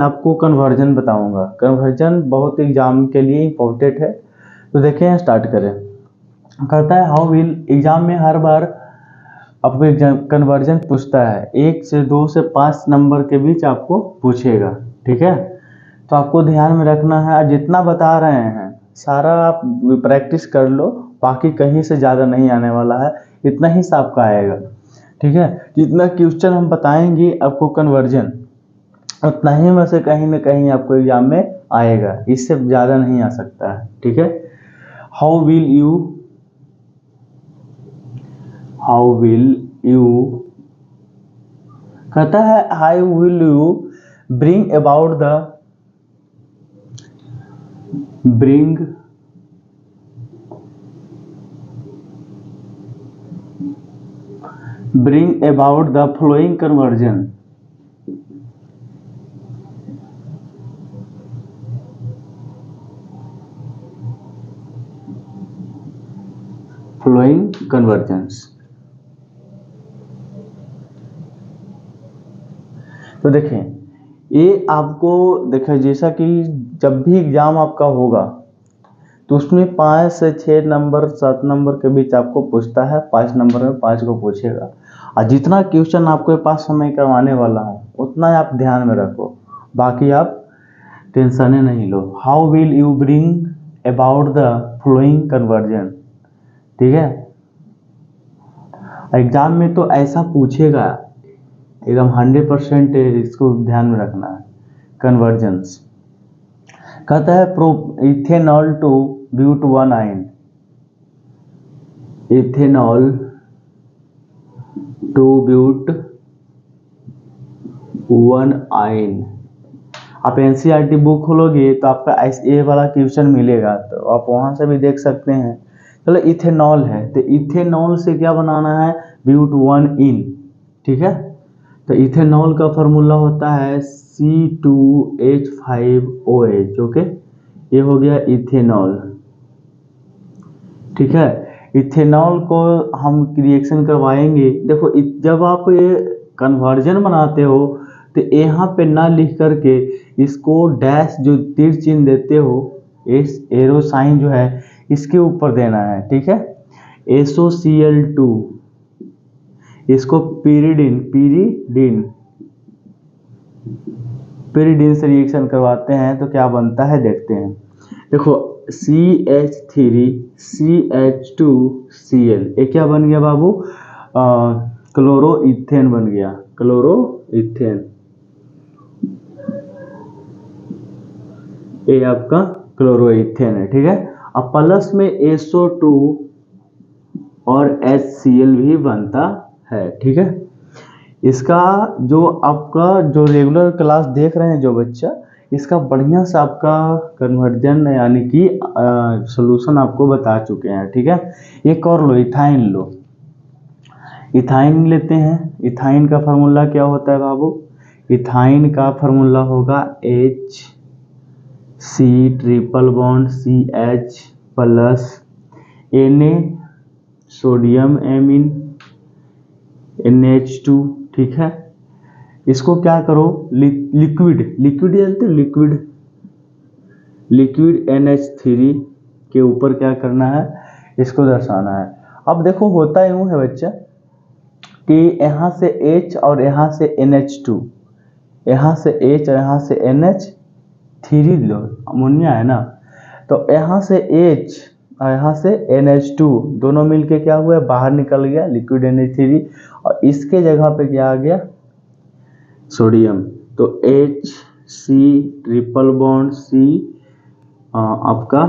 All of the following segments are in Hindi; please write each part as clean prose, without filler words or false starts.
आपको कन्वर्जन बताऊंगा। कन्वर्जन बहुत एग्जाम के लिए इम्पोर्टेंट है। तो देखें, स्टार्ट करें। कहता है हाउ विल, एग्जाम में हर बार आपको एग्जाम कन्वर्जन पूछता है, 1 से 2 से 5 नंबर के बीच आपको पूछेगा। ठीक है, तो आपको ध्यान में रखना है, जितना बता रहे हैं सारा आप प्रैक्टिस कर लो, बाकी कहीं से ज़्यादा नहीं आने वाला है, इतना ही सा आपका आएगा। ठीक है, जितना क्वेश्चन हम बताएंगे आपको कन्वर्जन, उतना ही में से कहीं ना कहीं आपको एग्जाम में आएगा, इससे ज़्यादा नहीं आ सकता है। ठीक है, हाउ विल यू कहता है how will you bring about the flowing conversion. Following conversions. तो देखें, ये आपको देखें, जैसा कि जब भी एग्जाम आपका होगा तो उसमें 5 से 6 नंबर 7 नंबर के बीच आपको पूछता है, 5 नंबर में 5 को पूछेगा, और जितना क्वेश्चन आपके पास समय करवाने वाला हूँ उतना आप ध्यान में रखो, बाकी आप टेंशन नहीं लो। How will you bring about the flowing conversion. ठीक है, एग्जाम में तो ऐसा पूछेगा एकदम 100%, इसको ध्यान में रखना है। कन्वर्जेंस कहता है pro ethanol to but one yne, ethanol to but one yne. आप एनसीईआरटी बुक खोलोगे तो आपका ये वाला क्वेश्चन मिलेगा, तो आप वहां से भी देख सकते हैं। चलो, इथेनॉल है तो इथेनॉल से क्या बनाना है, ब्यूट वन इन। ठीक है, तो इथेनॉल का फॉर्मूला होता है C2H5OH, ओके, ये हो गया इथेनॉल। ठीक है, इथेनॉल को हम रिएक्शन करवाएंगे। देखो, जब आप ये कन्वर्जन बनाते हो तो यहाँ पे ना लिख करके इसको डैश जो तीर चिन्ह देते हो, इस एरो साइन जो है इसके ऊपर देना है। ठीक है, SOCl2, इसको पीरिडीन से रिएक्शन करवाते हैं तो क्या बनता है देखते हैं। देखो, CH3CH2Cl, ये क्या बन गया बाबू, क्लोरोइथेन बन गया, क्लोरोइथेन। ये आपका क्लोरोइथेन है। ठीक है, अब प्लस में SO2 और HCl भी बनता है। ठीक है, इसका जो आपका जो रेगुलर क्लास देख रहे हैं जो बच्चा, इसका बढ़िया से आपका कन्वर्जन यानी कि सॉल्यूशन आपको बता चुके हैं। ठीक है, एक और लो, इथाइन लो। इथाइन लेते हैं, इथाइन का फार्मूला क्या होता है बाबू, इथाइन का फार्मूला होगा HC triple bond CH plus Na sodium amine NH2। ठीक है, इसको क्या करो, लिक्विड जानते हो, लिक्विड NH3 के ऊपर क्या करना है, इसको दर्शाना है। अब देखो, होता यूं है बच्चा कि यहाँ से H और यहाँ से NH2, यहाँ से H और यहाँ से NH3 लो, अमोनिया है ना, तो यहाँ से H और यहाँ से NH2 दोनों मिलके क्या हुआ, बाहर निकल गया लिक्विड NH3, और इसके जगह पे क्या आ गया, सोडियम। तो HC ट्रिपल बॉन्ड C आपका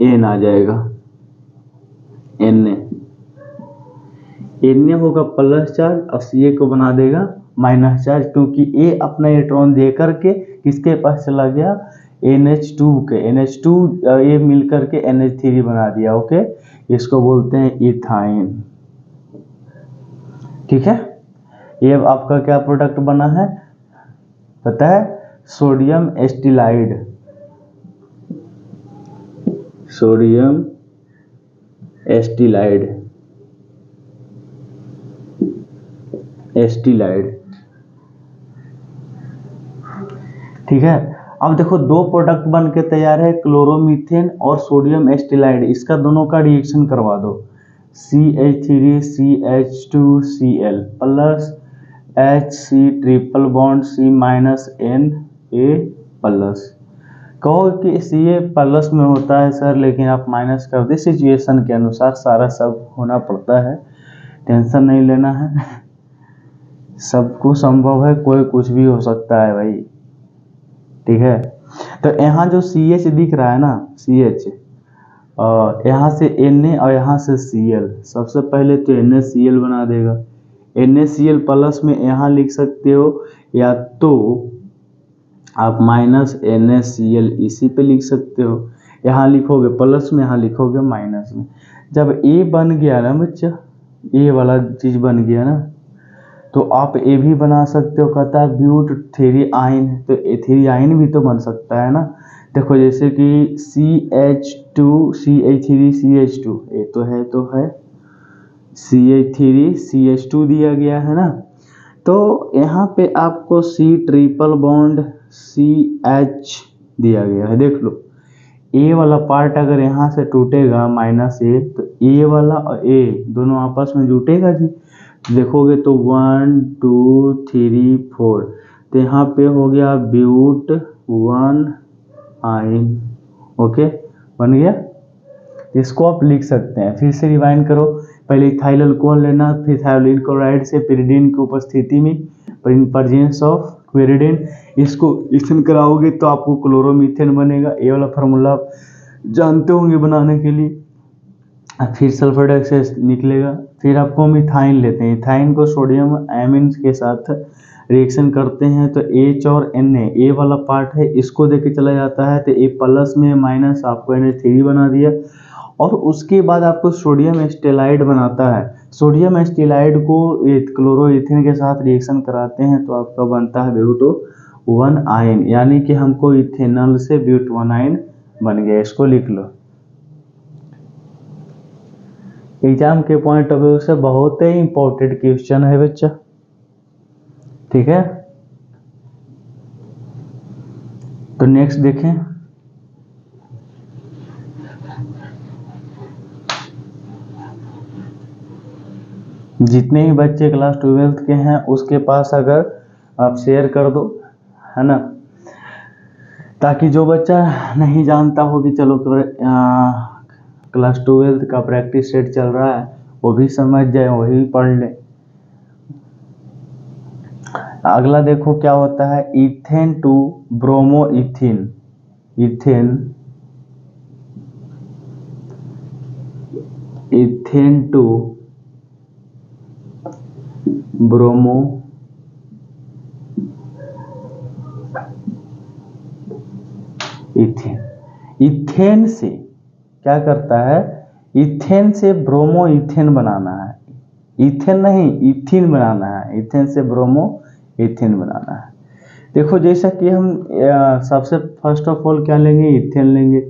N आ जाएगा, Na होगा प्लस चार्ज और Ca को बना देगा माइनस चार्ज, क्योंकि A अपना इलेक्ट्रॉन दे करके किसके पास चला गया, NH2 के, NH2 ये मिल करके NH3 बना दिया। ओके, इसको बोलते हैं इथाइन। ठीक है, ये आपका क्या प्रोडक्ट बना है पता है, सोडियम एस्टिलाइड, सोडियम एस्टिलाइड, ठीक है। अब देखो दो प्रोडक्ट बन के तैयार है, क्लोरोमीथेन और सोडियम एस्टिलाइड, इसका दोनों का रिएक्शन करवा दो। CH3CH2Cl plus HC triple bond C-Na plus. कहो कि Ca प्लस में होता है सर, लेकिन आप माइनस कर दे, सिचुएशन के अनुसार सारा सब होना पड़ता है, टेंशन नहीं लेना है। सबको संभव है, कोई कुछ भी हो सकता है भाई, ठीक है। तो यहाँ जो CH दिख रहा है ना, CH, यहाँ से Na और यहाँ से Cl, सबसे पहले तो NaCl बना देगा। NaCl प्लस में यहाँ लिख सकते हो, या तो आप माइनस NaCl इसी पे लिख सकते हो। यहाँ लिखोगे प्लस में, यहाँ लिखोगे माइनस में। जब A बन गया ना बच्चा, ये वाला चीज़ बन गया ना, तो आप ए भी बना सकते हो। कहता है ब्यूट 3 आइन, तो 3 आइन भी तो बन सकता है ना। देखो जैसे कि CH2 CH3 CH2, ये तो है CH3 CH2 दिया गया है ना। तो यहाँ पे आपको C ट्रिपल बॉन्ड CH दिया गया है। देख लो, ए वाला पार्ट अगर यहाँ से टूटेगा -A, तो ए वाला और ए दोनों आपस में जुटेगा जी। देखोगे तो 1 2 3 4, तो यहाँ पे हो गया ब्यूट 1 आइन। ओके, बन गया। इसको आप लिख सकते हैं। फिर से रिवाइंड करो, पहले इथाइल अल्कोहल लेना, फिर थायोलीन क्लोराइड से pyridine की उपस्थिति में, प्रेजेंस ऑफ क्वेरिडीन, इसको रिएक्शन कराओगे तो आपको क्लोरोमीथेन बनेगा। ये वाला फार्मूला आप जानते होंगे बनाने के लिए। फिर सल्फर डाइऑक्साइड निकलेगा। फिर आपको हम इथाइन लेते हैं, इथाइन को सोडियम एमिन के साथ रिएक्शन करते हैं, तो H और Na, ए वाला पार्ट है, इसको देके चला जाता है, तो A प्लस में माइनस आपको Na3 बना दिया। और उसके बाद आपको सोडियम एस्टेलाइड बनाता है। सोडियम एस्टेलाइड को क्लोरोइथेन के साथ रिएक्शन कराते हैं, तो आपका बनता है ब्यूट 1 आयन, यानी कि हमको इथेनॉल से ब्यूट 1 आयन बन गया। इसको लिख लो। एग्जाम के पॉइंट ऑफ व्यू से बहुत ही इंपॉर्टेंट क्वेश्चन है बच्चा, ठीक है। तो नेक्स्ट देखें, जितने भी बच्चे क्लास 12th के हैं उसके पास अगर आप शेयर कर दो, है ना, ताकि जो बच्चा नहीं जानता हो कि चलो क्लास 12th का प्रैक्टिस सेट चल रहा है, वो भी समझ जाए, वही पढ़ ले। अगला देखो क्या होता है, ethane to bromo ethane, ethane to bromo ethane. Ethane से क्या करता है, इथेन से ब्रोमो इथेन बनाना है। इथेन नहीं, इथिन बनाना है। इथेन से ब्रोमो इथेन बनाना है। देखो जैसा कि हम सबसे फर्स्ट ऑफ ऑल क्या लेंगे, इथेन लेंगे,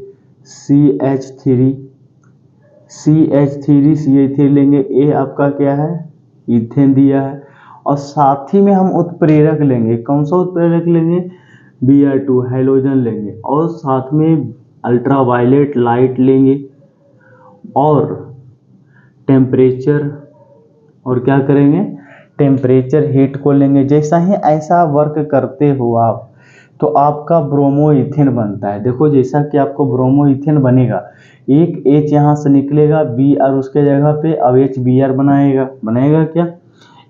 CH3 लेंगे। ए आपका क्या है, इथेन दिया है। और साथ ही में हम उत्प्रेरक लेंगे। कौन सा उत्प्रेरक लेंगे, Br2 हाइड्रोजन लेंगे। और साथ में अल्ट्रावायलेट लाइट लेंगे, और टेम्परेचर, और क्या करेंगे, टेम्परेचर हीट को लेंगे। जैसा ही ऐसा वर्क करते हो आप, तो आपका ब्रोमो इथेन बनता है। देखो जैसा कि आपको ब्रोमो इथेन बनेगा, एक H यहाँ से निकलेगा, Br उसके जगह पे, अब HBr बनाएगा क्या,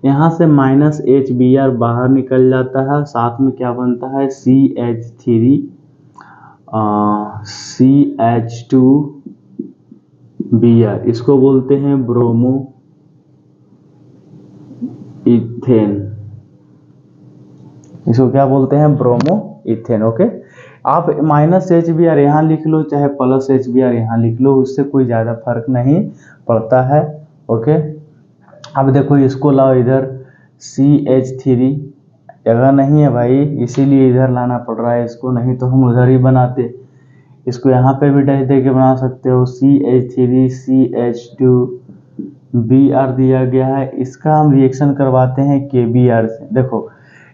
यहाँ से -HBr बाहर निकल जाता है। साथ में क्या बनता है, CH2Br, इसको बोलते हैं ब्रोमो इथेन। इसको क्या बोलते हैं, ब्रोमो इथेन। ओके, आप -HBr यहाँ लिख लो, चाहे +HBr यहाँ लिख लो, उससे कोई ज़्यादा फर्क नहीं पड़ता है। ओके, अब देखो इसको लाओ इधर, CH3 जगह नहीं है भाई, इसीलिए इधर लाना पड़ रहा है इसको, नहीं तो हम उधर ही बनाते। इसको यहाँ पे भी डैश दे के बना सकते हो। CH3 CH2Br दिया गया है, इसका हम रिएक्शन करवाते हैं KBr से। देखो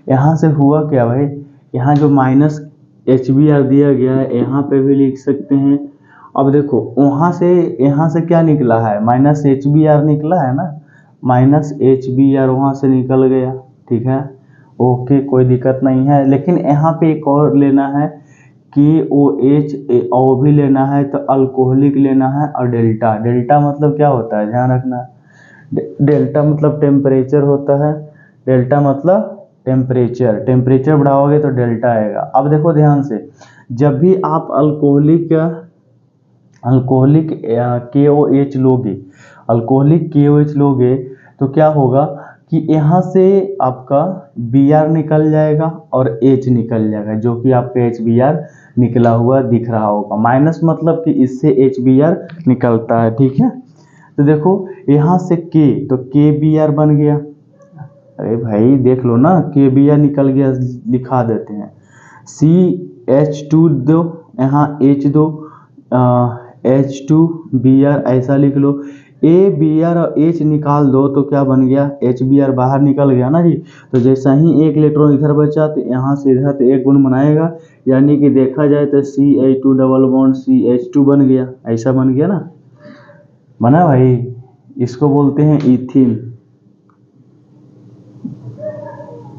यहाँ से हुआ क्या भाई, यहाँ जो माइनस HBr दिया गया है यहाँ पे भी लिख सकते हैं। अब देखो वहाँ से यहाँ से क्या निकला है, माइनस HBr निकला है ना, माइनस HBr वहाँ से निकल गया, ठीक है, ओके कोई दिक्कत नहीं है। लेकिन यहाँ पे एक और लेना है KOH, O भी लेना है, तो अल्कोहलिक लेना है, और डेल्टा, डेल्टा मतलब क्या होता है ध्यान रखना, डेल्टा मतलब टेम्परेचर होता है, डेल्टा मतलब टेम्परेचर, टेम्परेचर बढ़ाओगे तो डेल्टा आएगा। अब देखो ध्यान से, जब भी आप अल्कोहलिक KOH लोगे, अल्कोहलिक KOH लोगे तो क्या होगा कि यहाँ से आपका Br निकल जाएगा और H निकल जाएगा, जो कि आपका HBr निकला हुआ दिख रहा होगा। माइनस मतलब कि इससे HBr निकलता है, ठीक है। तो देखो यहाँ से K, तो KBr बन गया, अरे भाई देख लो ना, KBr निकल गया, लिखा देते हैं। CH2 दो, यहाँ H दो, H2Br ऐसा लिख लो। ABr और H निकाल दो तो क्या बन गया, HBr बाहर निकल गया ना जी। तो जैसा ही एक इलेक्ट्रॉन इधर बचा तो यहाँ से इधर तो एक गुण बनाएगा, यानी कि देखा जाए तो CH2 डबल बॉन्ड CH2 बन गया, ऐसा बन गया ना, बना भाई। इसको बोलते हैं इथिन,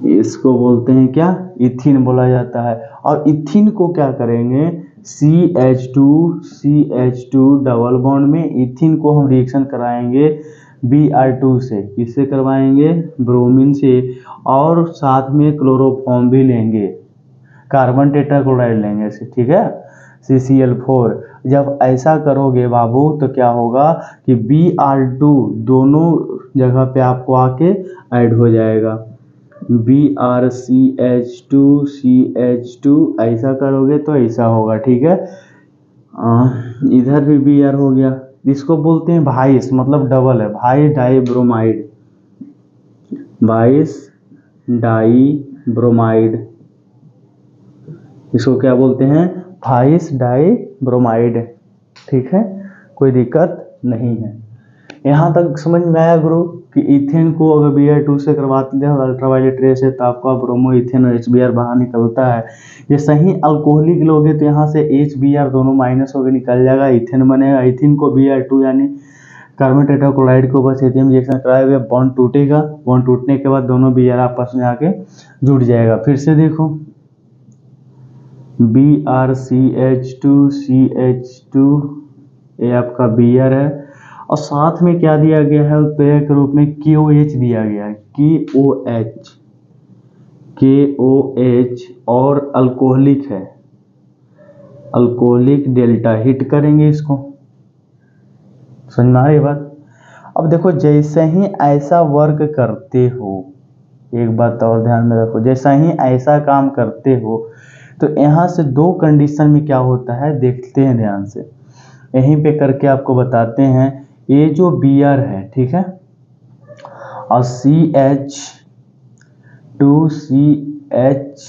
इसको बोलते हैं क्या, इथिन बोला जाता है। और इथिन को क्या करेंगे, CH2 डबल बॉन्ड में इथिन को हम रिएक्शन कराएंगे Br2 से, किससे करवाएंगे, ब्रोमीन से, और साथ में क्लोरोफॉर्म भी लेंगे, कार्बन टेट्राक्लोराइड लेंगे, ठीक है, CCl4। जब ऐसा करोगे बाबू तो क्या होगा कि Br2 दोनों जगह पे आपको आके ऐड हो जाएगा, BrCH2 ऐसा करोगे तो ऐसा होगा, ठीक है। इधर भी Br हो गया, इसको बोलते हैं भाइस, मतलब डबल है, भाइस डाइब्रोमाइड, भाइस डाइब्रोमाइड, इसको क्या बोलते हैं, भाइस डाइब्रोमाइड, ठीक है, कोई दिक्कत नहीं है। यहाँ तक समझ में आया गुरु कि इथेन को अगर Br2 से करवाते हैं अल्ट्रावायलेट रे से तो आपका ब्रोमो इथेन और HBr बाहर निकलता है। ये सही अल्कोहलिक लोगे तो यहाँ से HBr दोनों माइनस होकर निकल जाएगा, इथेन बनेगा। इथेन को Br2 यानी कार्बन टेट्राक्लोराइड को बस एथियम रिएक्शन कराएगा, बॉन्ड टूटेगा, बॉन्ड टूटने के बाद दोनों Br आपस में आके जुड़ जाएगा। फिर से देखो BrCH2 ये आपका Br है, और साथ में क्या दिया गया है उत्प्रेरक के रूप में KOH दिया गया है, KOH और अल्कोहलिक है, अल्कोहलिक डेल्टा, हिट करेंगे इसको, समझ में आ रही बात। अब देखो जैसे ही ऐसा वर्क करते हो, एक बात और ध्यान में रखो, जैसा ही ऐसा काम करते हो तो यहाँ से दो कंडीशन में क्या होता है देखते हैं ध्यान से, यहीं पे करके आपको बताते हैं। ये जो Br है, ठीक है, और CH2CH,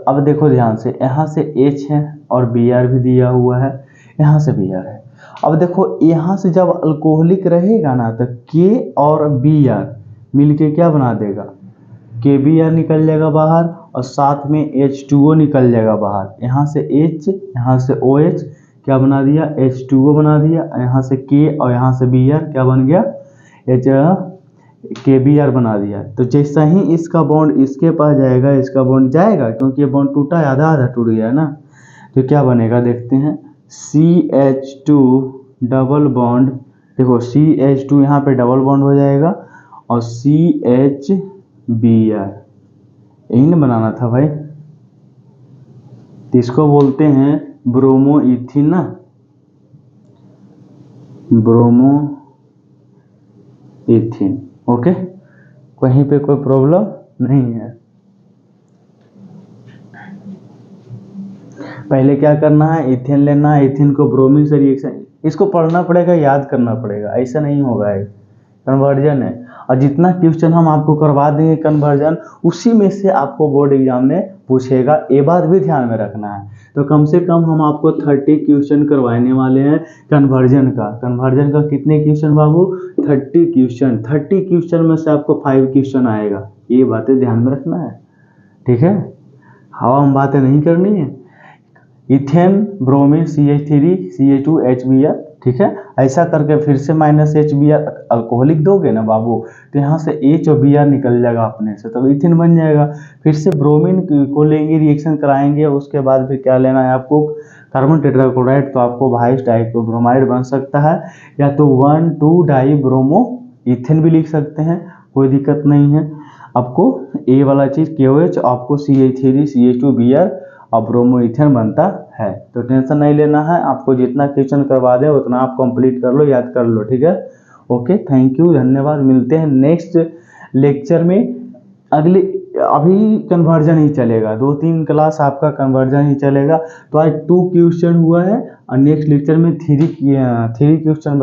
अब देखो ध्यान से, यहाँ से H है और Br भी दिया हुआ है, यहाँ से Br है। अब देखो यहाँ से जब अल्कोहलिक रहेगा ना तो K और Br मिलके क्या बना देगा, KBr निकल जाएगा बाहर, और साथ में H2O निकल जाएगा बाहर। यहाँ से H, यहाँ से OH क्या बना दिया, H2O बना दिया, यहाँ से K और यहाँ से Br क्या बन गया, KBr बना दिया। तो जैसा ही इसका बॉन्ड इसके पास जाएगा, इसका बॉन्ड जाएगा, क्योंकि ये बॉन्ड टूटा है, आधा आधा टूट गया है ना, तो क्या बनेगा देखते हैं, CH2 डबल बॉन्ड, देखो CH2 यहाँ पे डबल बॉन्ड हो जाएगा, और CHBr, यही ना बनाना था भाई। तो इसको बोलते हैं ब्रोमो इथिन ना, ब्रोमो इथिन, ओके, कहीं पे कोई प्रॉब्लम नहीं है। पहले क्या करना है, इथेन लेना है, इथेन को ब्रोमीन से रिएक्शन, इसको पढ़ना पड़ेगा, याद करना पड़ेगा, ऐसा नहीं होगा, ये कन्वर्जन है। और जितना क्वेश्चन हम आपको करवा देंगे कन्वर्जन, उसी में से आपको बोर्ड एग्जाम में पूछेगा, ये बात भी ध्यान में रखना है। तो कम से कम हम आपको 30 क्वेश्चन करवाने वाले हैं कन्वर्जन का। कन्वर्जन का कितने क्वेश्चन बाबू, 30 क्वेश्चन। 30 क्वेश्चन में से आपको 5 क्वेश्चन आएगा, ये बातें ध्यान में रखना है, ठीक है, हवा में बातें नहीं करनी है। Ethane bromine CH3 CH2 HBr, ठीक है, ऐसा करके फिर से -HBr अल्कोहलिक दोगे ना बाबू, तो यहाँ से H और Br निकल जाएगा अपने से, तब इथेन बन जाएगा। फिर से ब्रोमीन को लेंगे, रिएक्शन कराएंगे, उसके बाद फिर क्या लेना है आपको, कार्बन टेट्राक्लोराइड, तो आपको भाइस डाइक्लोब्रोमाइड बन सकता है, या तो 1,2 डाई ब्रोमो इथेन भी लिख सकते हैं, कोई दिक्कत नहीं है। आपको ए वाला चीज़ KOH, आपको CH3 CH2 Br और ब्रोमो इथेन बनता है। तो टेंशन नहीं लेना है, आपको जितना क्वेश्चन करवा दें उतना आप कंप्लीट कर लो, याद कर लो, ठीक है। ओके, थैंक यू, धन्यवाद। मिलते हैं नेक्स्ट लेक्चर में। अगले अभी कन्वर्जन ही चलेगा, 2-3 क्लास आपका कन्वर्जन ही चलेगा। तो आज 2 क्वेश्चन हुआ है और नेक्स्ट लेक्चर में 3 क्वेश्चन